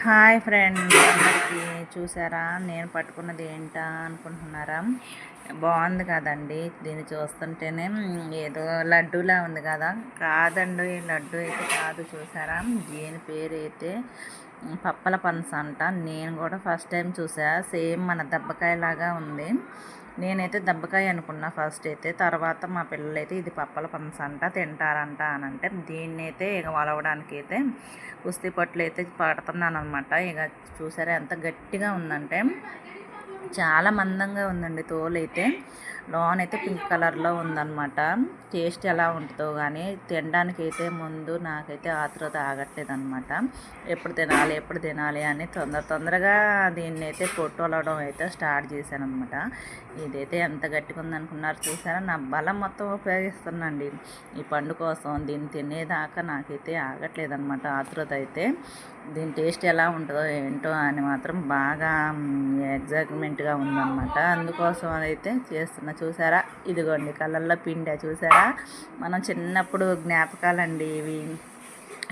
Hi friends అందరికీ. చూసారా నేను పట్టుకున్నది ఏంటా అనుకుంటున్నారా? బాగుంది కదండి. దీన్ని చూస్తుంటేనే ఏదో లడ్డూలా ఉంది కదా. కాదండి, లడ్డు అయితే కాదు. చూసారా, దీని పేరు అయితే పప్పల పనస అంట. నేను కూడా ఫస్ట్ టైం చూసా. సేమ్ మన దెబ్బకాయలాగా ఉంది. నేనైతే దెబ్బకాయ అనుకున్నా ఫస్ట్ అయితే. తర్వాత మా పిల్లలైతే ఇది పప్పల పనస అంట, తింటారంట అని అంటే దీన్ని అయితే ఇక వలవడానికి అయితే కుస్తీ పట్లు అయితే పడుతున్నాను అనమాట. ఇక చూసారా ఎంత గట్టిగా ఉందంటే చాలా మందంగా ఉందండి. తోలు అయితే లోనైతే పింక్ కలర్లో ఉందన్నమాట. టేస్ట్ ఎలా ఉంటుందో కానీ తినడానికి అయితే ముందు నాకైతే ఆతృత ఆగట్లేదు అనమాట. ఎప్పుడు తినాలి అని తొందరగా దీన్ని అయితే పొట్టొలవడం అయితే స్టార్ట్ చేశాను అనమాట. ఇదైతే ఎంత గట్టిగా ఉందనుకున్నారు. చూసారా, నా బలం మొత్తం ఉపయోగిస్తున్నాండి ఈ పండు కోసం. దీన్ని తినేదాకా నాకైతే ఆగట్లేదు అనమాట ఆతృత అయితే. దీని టేస్ట్ ఎలా ఉంటుందో ఏంటో అని మాత్రం బాగా ఎగ్జైట్మెంట్గా ఉందన్నమాట. అందుకోసం అయితే చేస్తున్నా. చూసారా, ఇదిగోండి కళ్ళల్లో పిండి. చూసారా, మనం చిన్నప్పుడు జ్ఞాపకాలండి ఇవి.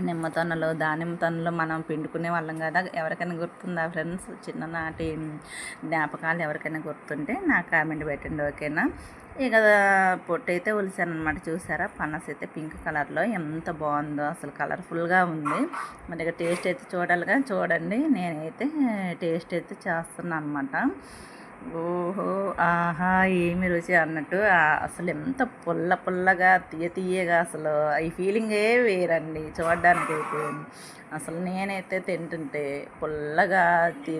నిమ్మ తొనలు, దానిమ్మ తొనలు మనం పిండుకునే వాళ్ళం కదా. ఎవరికైనా గుర్తుందా ఫ్రెండ్స్? చిన్ననాటి జ్ఞాపకాలు ఎవరికైనా గుర్తుంటే నాకు కామెంట్ పెట్టండి, ఓకేనా? ఇక పొట్టు అయితే ఒలిసాను అనమాట. చూసారా, పనస అయితే పింక్ కలర్లో ఎంత బాగుందో, అసలు కలర్ఫుల్గా ఉంది. మరి ఇక టేస్ట్ అయితే చూడాలిగా. చూడండి, నేనైతే టేస్ట్ అయితే చేస్తున్నాను అనమాట. ఓహో, ఆహా, ఏమి రుచి అన్నట్టు. అసలు ఎంత పుల్లగా తీయగా, అసలు ఈ ఫీలింగే వేరండి చూడడానికైతే. అసలు నేనైతే తింటుంటే పుల్లగా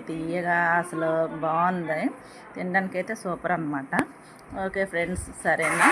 తీయగా అసలు బాగుంది. తినడానికైతే సూపర్ అనమాట. ఓకే ఫ్రెండ్స్, సరేనా?